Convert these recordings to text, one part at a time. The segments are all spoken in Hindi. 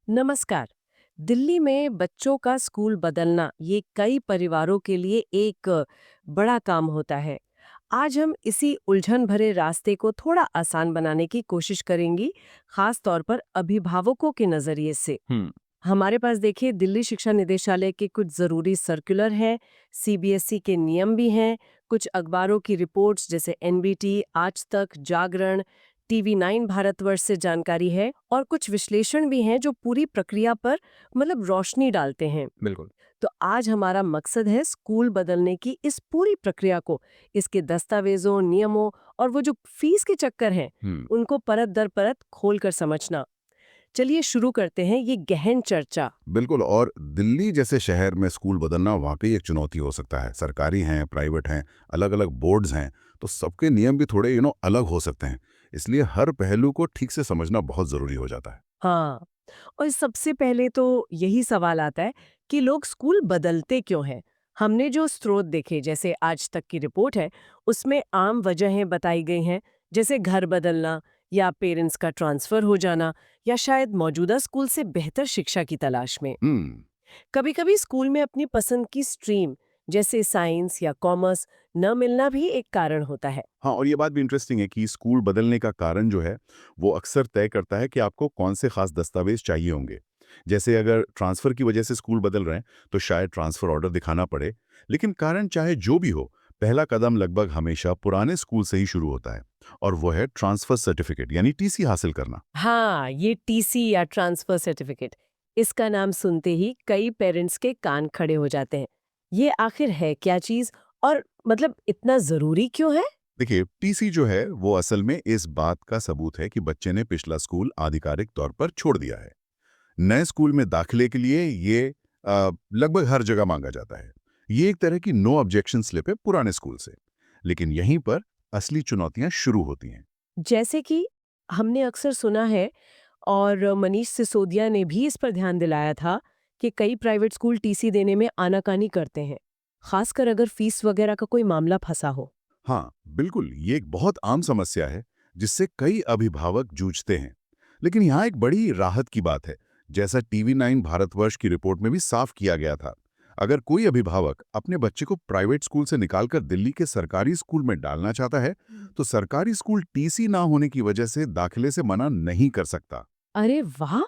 नमस्कार। दिल्ली में बच्चों का स्कूल बदलना ये कई परिवारों के लिए एक बड़ा काम होता है। आज हम इसी उलझन भरे रास्ते को थोड़ा आसान बनाने की कोशिश करेंगी, खास तौर पर अभिभावकों के नजरिए से। हुँ, हमारे पास देखिए दिल्ली शिक्षा निदेशालय के कुछ जरूरी सर्कुलर हैं, सीबीएसई के नियम भी हैं, कुछ अखबारों की रिपोर्ट्स जैसे एनबीटी, आज तक, जागरण, टीवी 9 भारतवर्ष से जानकारी है और कुछ विश्लेषण भी हैं जो पूरी प्रक्रिया पर रोशनी डालते हैं। बिल्कुल। तो आज हमारा मकसद है स्कूल बदलने की इस पूरी प्रक्रिया को, इसके दस्तावेजों, नियमों और वो जो फीस के चक्कर हैं, हुँ, उनको परत दर परत खोल कर समझना। चलिए शुरू करते हैं ये गहन चर्चा। बिल्कुल और दिल्ली जैसे शहर में स्कूल बदलना वाक़ई एक चुनौती हो सकता है। सरकारी हैं, प्राइवेट हैं, अलग-अलग बोर्ड्स हैं, तो सबके नियम भी थोड़े अलग हो सकते हैं। इसलिए हर पहलू को ठीक से समझना बहुत ज़रूरी हो जाता है। हाँ, और सबसे पहले तो यही सवाल आता है कि लोग स्कूल बदलते क्यों हैं। हमने जो स्रोत देखे जैसे आज तक की रिपोर्ट है, उसमें आम वजहें बताई गई हैं, जैसे घर बदलना या पेरेंट्स का ट्रांसफर हो जाना या शायद मौजूदा स्कूल से बेहतर शिक्षा की तलाश में। हुँ, कभी-कभी स्कूल में अपनी पसंद की स्ट्रीम जैसे साइंस या कॉमर्स न मिलना भी एक कारण होता है। हाँ और ये बात भी इंटरेस्टिंग है कि स्कूल बदलने का कारण जो है, वो अक्सर तय करता है कि आपको कौन से ख़ास दस्तावेज़ चाहिए होंगे। जैसे अगर ट्रांसफ़र की वजह से स्कूल बदल रहे हैं, तो शायद ट्रांसफ़र ऑर्डर दिखाना पड़े। लेकिन कारण चाहे जो भी हो, पहला कदम लगभग हमेशा पुराने स्कूल से ही शुरू होता है और वो है ट्रांसफ़र सर्टिफ़िकेट यानी टीसी हासिल करना। हाँ, ये टीसी या ट्रांसफर सर्टिफिकेट, इसका नाम सुनते ही कई पेरेंट्स के कान खड़े हो जाते हैं। ये आखिर है क्या चीज और इतना जरूरी क्यों है? देखिए, टीसी जो है, वो असल में इस बात का सबूत है कि बच्चे ने पिछला स्कूल आधिकारिक तौर पर छोड़ दिया है। नए स्कूल में दाखिले के लिए ये लगभग हर जगह मांगा जाता है। ये एक तरह की नो ऑब्जेक्शन स्लिप है पुराने स्कूल से। लेकिन यहीं पर असली चुनौतियां शुरू होती हैं। जैसे कि हमने अक्सर सुना है और मनीष सिसोदिया ने भी इस पर ध्यान दिलाया था कि कई प्राइवेट स्कूल टीसी देने में आनाकानी करते हैं, खासकर अगर फीस वगैरह का कोई मामला फंसा हो। हाँ, बिल्कुल, ये एक बहुत आम समस्या है, जिससे कई अभिभावक जूझते हैं। लेकिन यहाँ एक बड़ी राहत की बात है, जैसा टीवी 9 भारतवर्ष की रिपोर्ट में भी साफ किया गया था। अगर कोई अभिभावक अपने बच्चे को प्राइवेट स्कूल से निकालकर दिल्ली के सरकारी स्कूल में डालना चाहता है, तो सरकारी स्कूल टीसी ना होने की वजह से दाखिले से मना नहीं कर सकता। अरे वाह!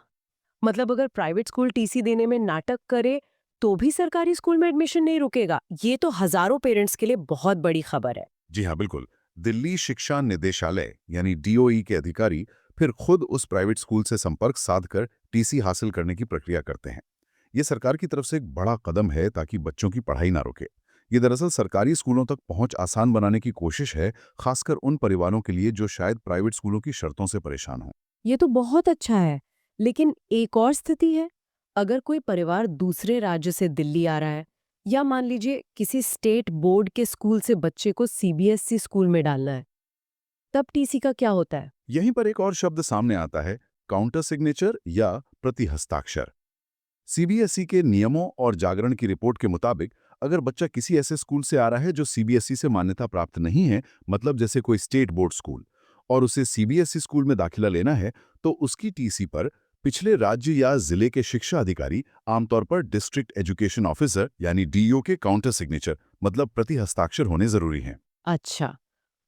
अगर प्राइवेट स्कूल टीसी देने में नाटक करे तो भी सरकारी स्कूल में एडमिशन नहीं रुकेगा। ये तो हजारों पेरेंट्स के लिए बहुत बड़ी खबर है। जी हाँ, बिल्कुल। दिल्ली शिक्षा निदेशालय यानी डीओई के अधिकारी फिर खुद उस प्राइवेट स्कूल से संपर्क साधकर टीसी हासिल करने की प्रक्रिया करते हैं। ये सरकार की तरफ से एक बड़ा कदम है ताकि बच्चों की पढ़ाई ना रुके। ये दरअसल सरकारी स्कूलों तक पहुंच आसान बनाने की कोशिश है, खासकर उन परिवारों के लिए जो शायद प्राइवेट स्कूलों की शर्तों से परेशान हों। ये तो बहुत अच्छा है। लेकिन एक और स्थिति है, अगर कोई परिवार दूसरे राज्य से दिल्ली आ रहा है या मान लीजिए किसी स्टेट बोर्ड के स्कूल से बच्चे को सीबीएसई स्कूल में डालना है, तब टीसी का क्या होता है? यहीं पर एक और शब्द सामने आता है, काउंटर सिग्नेचर या प्रति हस्ताक्षर। सीबीएसई के नियमों और जागरण की रिपोर्ट के मुताबिक अगर बच्चा किसी ऐसे स्कूल से आ रहा है जो सीबीएसई से मान्यता प्राप्त नहीं है, मतलब जैसे कोई स्टेट बोर्ड स्कूल, और उसे सीबीएसई स्कूल में दाखिला लेना है, तो उसकी टीसी पर पिछले राज्य या जिले के शिक्षा अधिकारी, आमतौर पर डिस्ट्रिक्ट एजुकेशन ऑफिसर यानी डीईओ के काउंटर सिग्नेचर मतलब प्रति हस्ताक्षर होने जरूरी हैं। अच्छा,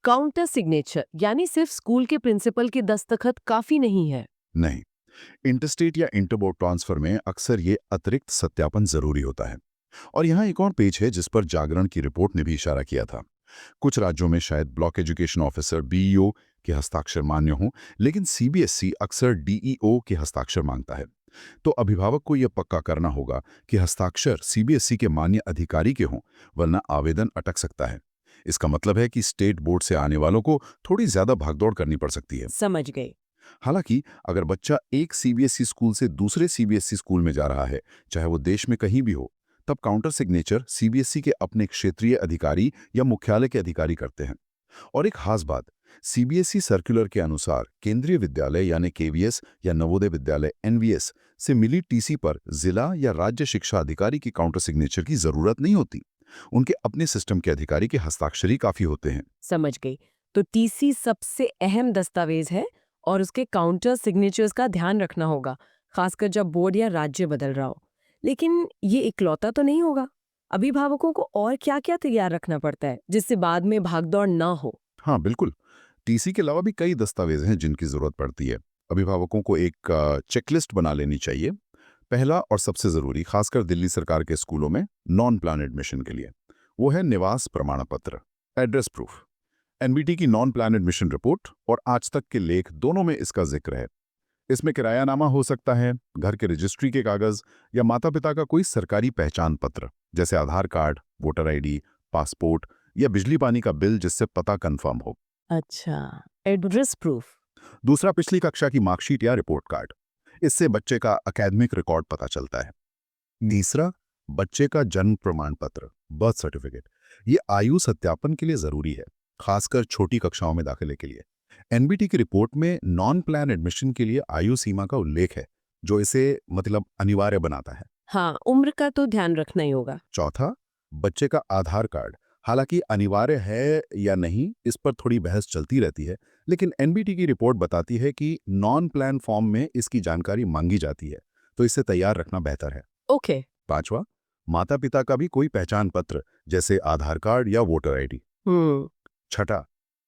काउंटर सिग्नेचर यानी सिर्फ स्कूल के प्रिंसिपल की दस्तखत काफी नहीं है। नहीं, इंटरस्टेट या इंटरबोर्ड ट्रांसफर में अक्सर ये अतिरिक्त सत्यापन जरूरी होता है। और यहाँ एक और पेज है जिस पर जागरण की रिपोर्ट ने भी इशारा किया था। कुछ राज्यों में शायद ब्लॉक एजुकेशन ऑफिसर बीईओ के हस्ताक्षर मान्य हों, लेकिन सीबीएसई अक्सर डीईओ के हस्ताक्षर मांगता है। तो अभिभावक को यह पक्का करना होगा कि हस्ताक्षर सीबीएसई के मान्य अधिकारी के हों, वरना आवेदन अटक सकता है। इसका मतलब है कि स्टेट बोर्ड से आने वालों को थोड़ी ज्यादा भागदौड़ करनी पड़ सकती है। समझ गई। हालांकि अगर बच्चा एक सीबीएसई स्कूल से दूसरे सीबीएसई स्कूल में जा रहा है, चाहे वो देश में कहीं भी हो, तब काउंटर सिग्नेचर सीबीएसई के अपने क्षेत्रीय अधिकारी या मुख्यालय के अधिकारी करते हैं। और एक खास बात, सीबीएसई सर्कुलर के अनुसार केंद्रीय विद्यालय यानी केवीएस या नवोदय विद्यालय एनवीएस से मिली टीसी पर जिला या राज्य शिक्षा अधिकारी की काउंटर सिग्नेचर की जरूरत नहीं होती। उनके अपने सिस्टम के अधिकारी के हस्ताक्षर ही काफी होते हैं। समझ गई। तो टीसी सबसे अहम दस्तावेज है और उसके काउंटर सिग्नेचर्स का ध्यान रखना होगा। खासकर जब बोर्ड या राज्य बदल रहा हो। लेकिन ये इकलौता तो नहीं होगा। अभिभावकों को और क्या-क्या तैयार रखना पड़ता है जिससे बाद में भागदौड़ ना हो? हाँ बिल्कुल। टीसी के अलावा भी कई दस्तावेज हैं जिनकी जरूरत पड़ती है। अभिभावकों को एक चेकलिस्ट बना लेनी चाहिए। पहला और सबसे जरूरी, खासकर दिल्ली सरकार के स्कूलों में नॉन प्लान एडमिशन के लिए, वो है निवास प्रमाण पत्र, एड्रेस प्रूफ। एनबीटी की नॉन प्लान एडमिशन रिपोर्ट और आज तक के लेख दोनों में इसका जिक्र है। इसमें किरायानामा हो सकता है, घर के रजिस्ट्री के कागज या माता पिता का कोई सरकारी पहचान पत्र, जैसे आधार कार्ड, वोटर आईडी, पासपोर्ट या बिजली पानी का बिल जिससे पता कंफर्म हो। अच्छा, एड्रेस प्रूफ। दूसरा, पिछली कक्षा की मार्कशीट या रिपोर्ट कार्ड, इससे बच्चे का एकेडमिक रिकॉर्ड पता चलता है। तीसरा, बच्चे का जन्म प्रमाण पत्र, बर्थ सर्टिफिकेट, ये आयु सत्यापन के लिए जरूरी है, खासकर छोटी कक्षाओं में दाखिले के लिए। एनबीटी की रिपोर्ट में नॉन प्लान एडमिशन के लिए आयु सीमा का उल्लेख है, जो इसे अनिवार्य बनाता है। हाँ, उम्र का तो ध्यान रखना ही होगा। चौथा, बच्चे का आधार कार्ड, हालांकि अनिवार्य है या नहीं इस पर थोड़ी बहस चलती रहती है, लेकिन एनबीटी की रिपोर्ट बताती है कि नॉन प्लान फॉर्म में इसकी जानकारी मांगी जाती है, तो इसे तैयार रखना बेहतर है। ओके। पांचवा, माता पिता का भी कोई पहचान पत्र, जैसे आधार कार्ड या वोटर आईडी। हम्म। छठा,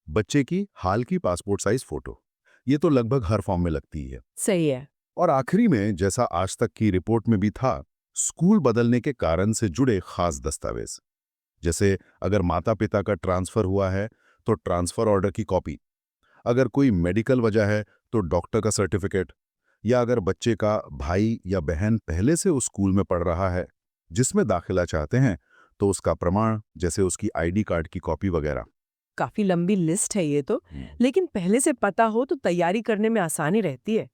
बच्चे की हाल की पासपोर्ट साइज फोटो, ये तो लगभग हर फॉर्म में लगती है। सही है। और आखिरी में, जैसा आज तक की रिपोर्ट में भी था, स्कूल बदलने के कारण से जुड़े खास दस्तावेज, जैसे अगर माता पिता का ट्रांसफर हुआ है तो ट्रांसफर ऑर्डर की कॉपी, अगर कोई मेडिकल वजह है तो डॉक्टर का सर्टिफिकेट, या अगर बच्चे का भाई या बहन पहले से उस स्कूल में पढ़ रहा है जिसमें दाखिला चाहते हैं, तो उसका प्रमाण, जैसे उसकी आईडी कार्ड की कॉपी वगैरह। काफी लंबी लिस्ट है ये तो। लेकिन पहले से पता हो तो तैयारी करने में आसानी रहती है।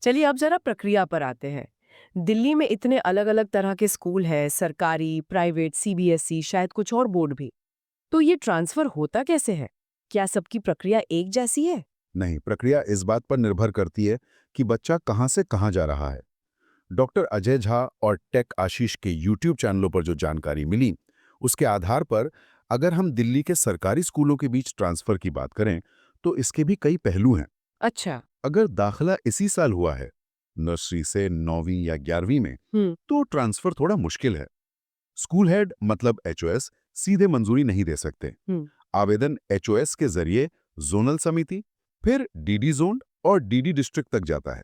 चलिए अब जरा प्रक्रिया पर आते हैं। दिल्ली में इतने अलग-अलग तरह के स्कूल हैं, सरकारी, प्राइवेट, सीबीएसई, शायद कुछ और बोर्ड भी। तो ये ट्रांसफर होता कैसे है? क्या सबकी प्रक्रिया एक जैसी है? नहीं, प्रक्रिया इस बात पर निर्भर करती है कि बच्चा कहाँ से कहाँ जा रहा है। डॉक्टर अजय झा और टेक आशीष के यूट्यूब चैनलों पर जो जानकारी मिली, उसके आधार पर अगर हम दिल्ली के सरकारी स्कूलों के बीच ट्रांसफर की बात करें, तो इसके भी कई पहलू हैं। अच्छा। अगर दाखिला इसी साल हुआ है, नर्सरी से 9वीं या 11वीं में, हम्म। तो ट्रांसफर थोड़ा मुश्किल है। स्कूल हेड एचओएस सीधे मंजूरी नहीं दे सकते। हम्म। आवेदन एचओएस के जरिए जोनल समिति, फिर डीडी जोन और डीडी डिस्ट्रिक्ट तक जाता है।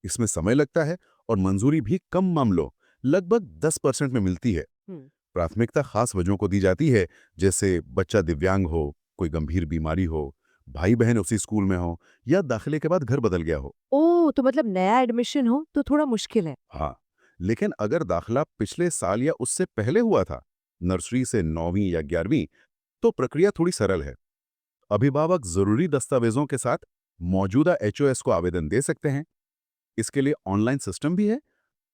इसमें समय लगता है और मंजूरी भी कम मामलों, लगभग 10% में मिलती है। हम्म। प्राथमिकता खास वजहों को दी जाती है, जैसे बच्चा दिव्यांग हो, कोई गंभीर बीमारी हो, भाई बहन उसी स्कूल में हो, या दाखिले के बाद घर बदल गया हो। ओह, तो मतलब नया एडमिशन हो तो थोड़ा मुश्किल है। हाँ, लेकिन अगर दाखिला पिछले साल या उससे पहले हुआ था, नर्सरी से 9वीं या 11वीं, तो प्रक्रिया थोड़ी सरल है। अभिभावक जरूरी दस्तावेजों के साथ मौजूदा एचओएस को आवेदन दे सकते हैं। इसके लिए ऑनलाइन सिस्टम भी है।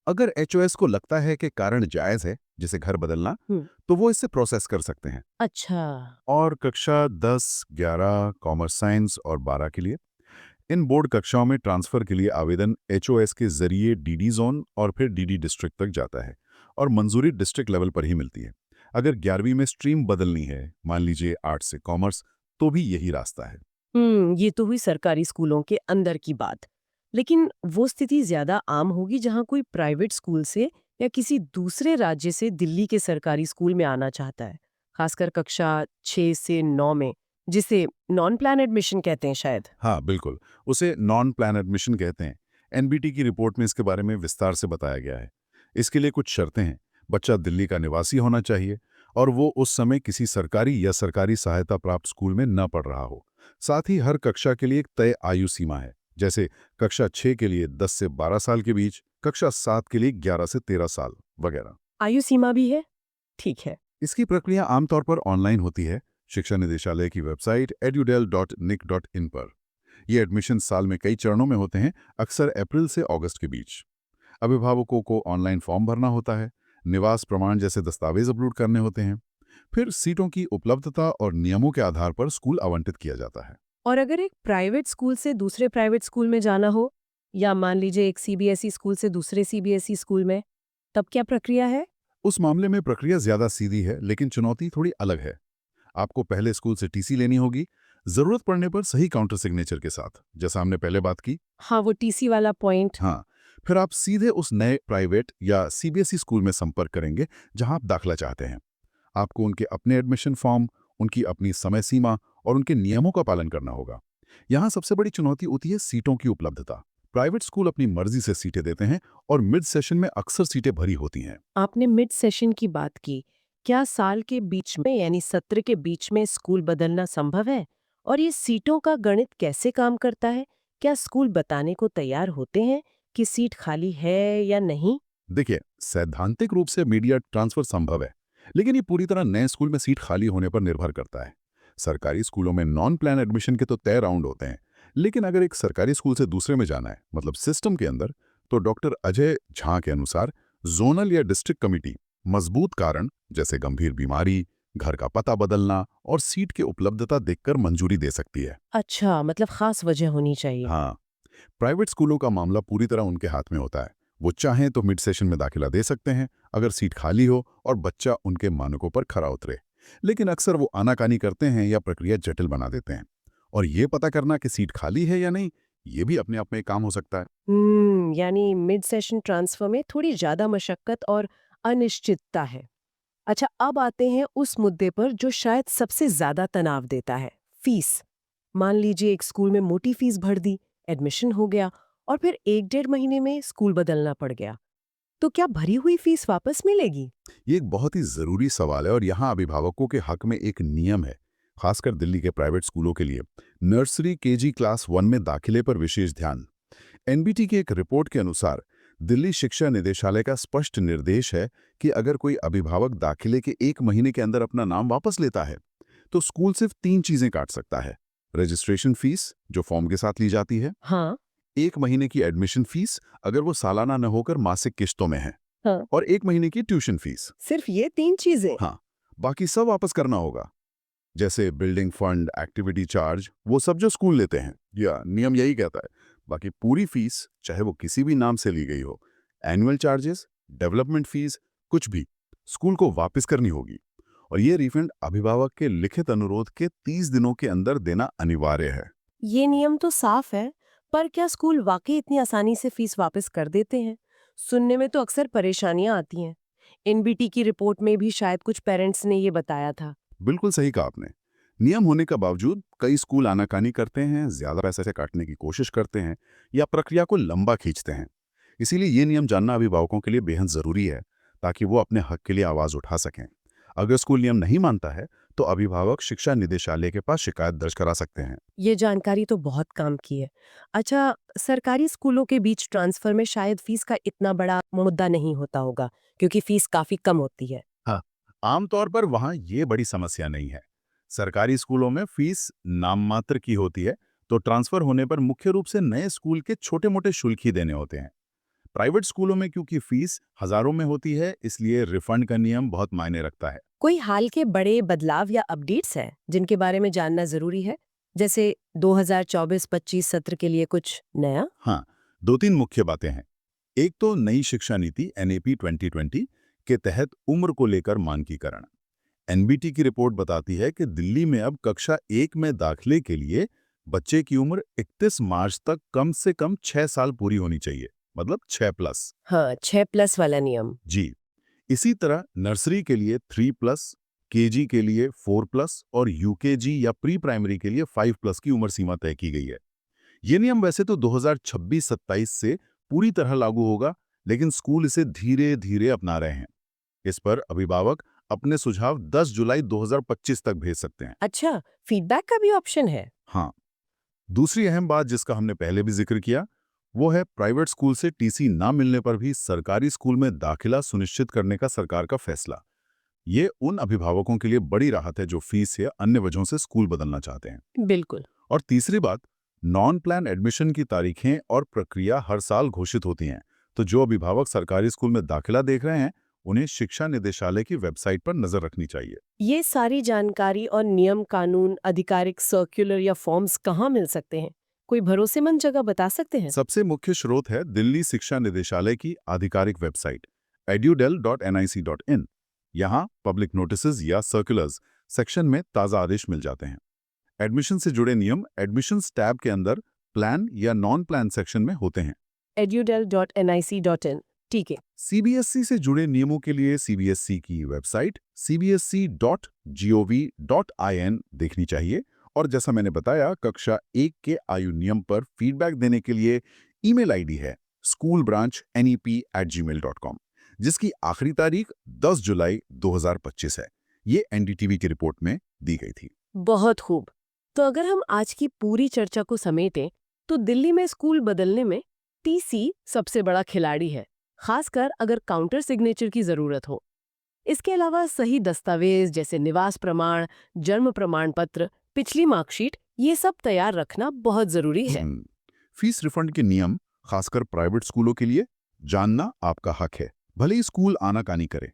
अगर एचओएस को लगता है कि कारण जायज है, जैसे घर बदलना, हम्म। तो वो इससे प्रोसेस कर सकते हैं। अच्छा। और कक्षा 10, 11, कॉमर्स साइंस और 12 के लिए, इन बोर्ड कक्षाओं में ट्रांसफर के लिए आवेदन एचओएस के जरिए डीडी जोन और फिर डीडी डिस्ट्रिक्ट तक जाता है, और मंजूरी डिस्ट्रिक्ट लेवल पर ही मिलती है। अगर 11वीं में स्ट्रीम बदलनी है, मान लीजिए आर्ट्स से कॉमर्स, तो भी यही रास्ता है। ये तो हुई सरकारी स्कूलों के अंदर की बात। लेकिन वो स्थिति ज्यादा आम होगी जहां कोई प्राइवेट स्कूल से या किसी दूसरे राज्य से दिल्ली के सरकारी स्कूल में आना चाहता है, खासकर कक्षा 6 से 9 में, जिसे नॉन प्लान एडमिशन कहते हैं शायद। हाँ बिल्कुल, उसे नॉन प्लान एडमिशन कहते हैं। एनबीटी की रिपोर्ट में इसके बारे में विस्तार से बताया गया है। इसके लिए कुछ शर्तें हैं। बच्चा दिल्ली का निवासी होना चाहिए और वो उस समय किसी सरकारी या सरकारी सहायता प्राप्त स्कूल में न पढ़ रहा हो। साथ ही हर कक्षा के लिए एक तय आयु सीमा है, जैसे कक्षा 6 के लिए 10 से 12 साल के बीच, कक्षा 7 के लिए 11 से 13 साल वगैरह। आयु सीमा भी है। ठीक है। इसकी प्रक्रिया आमतौर पर ऑनलाइन होती है, शिक्षा निदेशालय की वेबसाइट edudel.nic.in पर। ये एडमिशन साल में कई चरणों में होते हैं, अक्सर अप्रैल से अगस्त के बीच। अभिभावकों को ऑनलाइन फॉर्म भरना होता है, निवास प्रमाण जैसे दस्तावेज अपलोड करने होते हैं, फिर सीटों की उपलब्धता और नियमों के आधार पर स्कूल आवंटित किया जाता है। और अगर एक प्राइवेट स्कूल से दूसरे प्राइवेट स्कूल में जाना हो, या मान लीजिए एक सीबीएसई स्कूल से दूसरे सीबीएसई स्कूल में, तब क्या प्रक्रिया है? उस मामले में प्रक्रिया ज्यादा सीधी है, लेकिन चुनौती थोड़ी अलग है। आपको पहले स्कूल से टीसी लेनी होगी, जरूरत पड़ने पर सही काउंटर सिग्नेचर के साथ, जैसा हमने पहले बात की। हाँ, वो टीसी वाला पॉइंट। हाँ, फिर आप सीधे उस नए प्राइवेट या सीबीएसई स्कूल में संपर्क करेंगे जहां आप दाखिला चाहते हैं। आपको उनके अपने एडमिशन फॉर्म, उनकी अपनी समय सीमा और उनके नियमों का पालन करना होगा। यहाँ सबसे बड़ी चुनौती होती है सीटों की उपलब्धता। प्राइवेट स्कूल अपनी मर्जी से सीटें देते हैं और मिड सेशन में अक्सर सीटें भरी होती हैं। आपने मिड सेशन की बात की। क्या साल के बीच में यानी सत्र के बीच में स्कूल बदलना संभव है? और ये सीटों का गणित कैसे काम करता है? क्या स्कूल बताने को तैयार होते हैं कि सीट खाली है या नहीं? देखिए, सैद्धांतिक रूप से मीडिया ट्रांसफर संभव है, लेकिन ये पूरी तरह नए स्कूल में सीट खाली होने पर निर्भर करता है। सरकारी स्कूलों में नॉन प्लान एडमिशन के तो तय राउंड होते हैं, लेकिन अगर एक सरकारी स्कूल से दूसरे में जाना है, मतलब सिस्टम के अंदर, तो डॉक्टर अजय झा के अनुसार जोनल या डिस्ट्रिक्ट कमिटी मजबूत कारण जैसे गंभीर बीमारी, घर का पता बदलना और सीट की उपलब्धता देखकर मंजूरी दे सकती है। अच्छा, मतलब खास वजह होनी चाहिए। हाँ, प्राइवेट स्कूलों का मामला पूरी तरह उनके हाथ में होता है। वो चाहें तो मिड सेशन में दाखिला दे सकते हैं अगर सीट खाली हो और बच्चा उनके मानकों पर खरा उतरे। लेकिन अक्सर वो आनाकानी करते हैं या प्रक्रिया जटिल बना देते हैं। और ये पता करना कि सीट खाली है या नहीं, ये भी अपने आप में एक काम हो सकता है। यानी मिड सेशन ट्रांसफर में थोड़ी ज्यादा मशक्कत और अनिश्चितता है। अच्छा, अब आते हैं उस मुद्दे पर जो शायद सबसे ज्यादा तनाव देता है, फीस। मान लीजिए एक स्कूल में मोटी फीस भर दी, एडमिशन हो गया और फिर 1 डेढ़ महीने में स्कूल बदलना पड़ गया। तो क्या भरी हुई फीस वापस मिलेगी? ये एक बहुत ही ज़रूरी सवाल है और यहाँ अभिभावकों के हक में एक नियम है, खासकर दिल्ली के प्राइवेट स्कूलों के लिए। नर्सरी केजी क्लास 1 में दाखिले पर विशेष ध्यान। एनबीटी की एक रिपोर्ट के अनुसार दिल्ली शिक्षा निदेशालय का स्पष्ट निर्देश है कि अगर कोई अभिभावक दाखिले के 1 महीने के अंदर अपना नाम वापस लेता है, तो स्कूल सिर्फ 3 चीजें काट सकता है। रजिस्ट्रेशन फीस, जो फॉर्म के साथ ली जाती है, हाँ। 1 महीने की एडमिशन फीस अगर वो सालाना न होकर मासिक किस्तों में है, हाँ, और 1 महीने की ट्यूशन फीस। सिर्फ ये 3 चीजें? हाँ, बाकी सब वापस करना होगा, जैसे बिल्डिंग फंड, एक्टिविटी चार्ज, वो सब जो स्कूल लेते हैं, या नियम यही कहता है। बाकी पूरी फीस, चाहे वो किसी भी नाम से ली गई हो, एनुअल चार्जेस, डेवलपमेंट फीस, कुछ भी, स्कूल को वापस करनी होगी। और ये रिफंड अभिभावक के लिखित अनुरोध के 30 दिनों के अंदर देना अनिवार्य है। ये नियम तो साफ है, पर क्या स्कूल वाकई इतनी आसानी से फीस वापस कर देते हैं? सुनने में तो अक्सर परेशानियां आती हैं। एनबीटी की रिपोर्ट में भी शायद कुछ पेरेंट्स ने ये बताया था। बिल्कुल सही कहा आपने। नियम होने का बावजूद कई स्कूल आनाकानी करते हैं, ज्यादा पैसे से काटने की कोशिश करते हैं या प्रक्रिया को लंबा खींचते हैं। इसीलिए ये नियम जानना अभिभावकों के लिए बेहद जरूरी है, ताकि वो अपने हक के लिए आवाज उठा सकें। अगर स्कूल नियम नहीं मानता है, तो अभिभावक शिक्षा निदेशालय के पास शिकायत दर्ज करा सकते हैं। ये जानकारी तो बहुत काम की है। अच्छा, सरकारी स्कूलों के बीच ट्रांसफर में शायद फीस का इतना बड़ा मुद्दा नहीं होता होगा, क्योंकि फीस काफी कम होती है। हाँ, आमतौर पर वहाँ ये बड़ी समस्या नहीं है। सरकारी स्कूलों में फीस नाम मात्र की होती है, तो ट्रांसफर होने पर मुख्य रूप से नए स्कूल के छोटे-मोटे शुल्क ही देने होते हैं। प्राइवेट स्कूलों में क्योंकि फीस हजारों में होती है, इसलिए रिफंड का नियम बहुत मायने रखता है। कोई हाल के बड़े बदलाव या अपडेट्स हैं जिनके बारे में जानना जरूरी है? जैसे 2024-25 सत्र के लिए कुछ नया? हाँ, 2-3 मुख्य बातें हैं। एक तो नई शिक्षा नीति एनएपी 2020 के तहत उम्र को लेकर मानकीकरण। एनबीटी की रिपोर्ट बताती है कि दिल्ली में अब कक्षा 1 में दाखिले के लिए बच्चे की उम्र 31 मार्च तक कम से कम 6 साल पूरी होनी चाहिए, मतलब 6+। हाँ, 6+ वाला नियम। जी, इसी तरह नर्सरी के लिए 3+, केजी के लिए 4+ और यूकेजी या प्री प्राइमरी के लिए 5+ की उम्र सीमा तय की गई है। ये नियम वैसे तो 2026-27 से पूरी तरह लागू होगा, लेकिन स्कूल इसे धीरे धीरे अपना रहे हैं। इस पर अभिभावक अपने सुझाव 10 जुलाई 2025 तक भेज सकते हैं। अच्छा, फीडबैक का भी ऑप्शन है? हाँ, दूसरी अहम बात जिसका हमने पहले भी जिक्र किया, वो है प्राइवेट स्कूल से टीसी ना मिलने पर भी सरकारी स्कूल में दाखिला सुनिश्चित करने का सरकार का फैसला। ये उन अभिभावकों के लिए बड़ी राहत है जो फीस या अन्य वजहों से स्कूल बदलना चाहते हैं। बिल्कुल। और तीसरी बात, नॉन प्लान एडमिशन की तारीखें और प्रक्रिया हर साल घोषित होती हैं, तो जो अभिभावक सरकारी स्कूल में दाखिला देख रहे हैं, उन्हें शिक्षा निदेशालय की वेबसाइट पर नजर रखनी चाहिए। ये सारी जानकारी और नियम कानून, आधिकारिक सर्कुलर या फॉर्म्स कहाँ मिल सकते हैं? कोई भरोसेमंद जगह बता सकते हैं? सबसे मुख्य स्रोत है दिल्ली शिक्षा निदेशालय की आधिकारिक वेबसाइट edudel.nic.in। यहाँ पब्लिक नोटिसेज या सर्कुलर्स सेक्शन में ताज़ा आदेश मिल जाते हैं। एडमिशन से जुड़े नियम एडमिशंस टैब के अंदर प्लान या नॉन प्लान सेक्शन में होते हैं। edudel.nic.in। ठीक है। सीबीएसई से जुड़े नियमों के लिए सीबीएसई की वेबसाइट cbsc.gov.in देखनी चाहिए। और जैसा मैंने बताया, कक्षा 1 के आयु नियम पर फीडबैक देने के लिए ईमेल आईडी है schoolbranchnep@gmail.com, जिसकी आखिरी तारीख 10 जुलाई 2025 है। ये एनडीटीवी की रिपोर्ट में दी गई थी। बहुत खूब। तो अगर हम आज की पूरी चर्चा को समेटें, तो दिल्ली में स्कूल बदलने में टीसी सबसे बड़ा खिलाड़ी है, खासकर अगर काउंटर सिग्नेचर की जरूरत हो। इसके अलावा सही दस्तावेज जैसे निवास प्रमाण, जन्म प्रमाण पत्र, पिछली मार्कशीट, ये सब तैयार रखना बहुत जरूरी है। फीस रिफंड के नियम, खासकर प्राइवेट स्कूलों के लिए, जानना आपका हक है, भले ही स्कूल आनाकानी करे।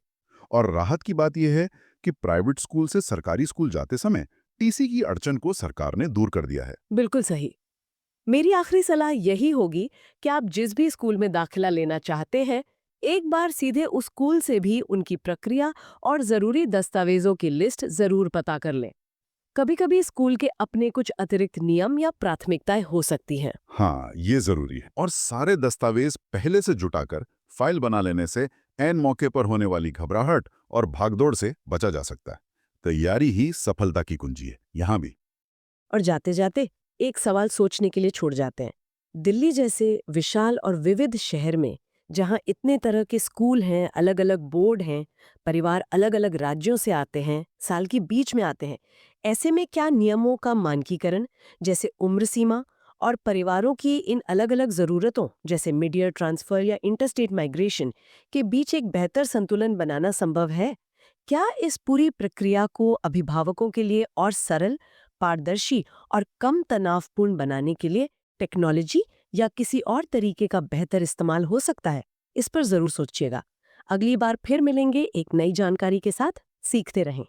और राहत की बात यह है कि प्राइवेट स्कूल से सरकारी स्कूल जाते समय टीसी की अड़चन को सरकार ने दूर कर दिया है। बिल्कुल सही। मेरी आखिरी सलाह यही होगी कि आप जिस भी स्कूल में दाखिला लेना चाहते हैं, एक बार सीधे उस स्कूल से भी उनकी प्रक्रिया और जरूरी दस्तावेजों की लिस्ट जरूर पता कर लें। कभी-कभी स्कूल के अपने कुछ अतिरिक्त नियम या प्राथमिकताएं हो सकती हैं। हाँ, ये जरूरी है। और सारे दस्तावेज पहले से जुटाकर फाइल बना लेने से ऐन मौके पर होने वाली घबराहट और भागदौड़ से बचा जा सकता है। तैयारी ही सफलता की कुंजी है, यहाँ भी। और जाते जाते एक सवाल सोचने के लिए छोड़ जाते हैं। दिल्ली जैसे विशाल और विविध शहर में, जहां इतने तरह के स्कूल हैं, अलग अलग बोर्ड हैं, परिवार अलग अलग राज्यों से आते हैं, साल के बीच में आते हैं, ऐसे में क्या नियमों का मानकीकरण, जैसे उम्र सीमा और परिवारों की इन अलग अलग ज़रूरतों जैसे मिड ईयर ट्रांसफ़र या इंटरस्टेट माइग्रेशन के बीच एक बेहतर संतुलन बनाना संभव है? क्या इस पूरी प्रक्रिया को अभिभावकों के लिए और सरल, पारदर्शी और कम तनावपूर्ण बनाने के लिए टेक्नोलॉजी या किसी और तरीके का बेहतर इस्तेमाल हो सकता है? इस पर जरूर सोचिएगा। अगली बार फिर मिलेंगे एक नई जानकारी के साथ। सीखते रहें।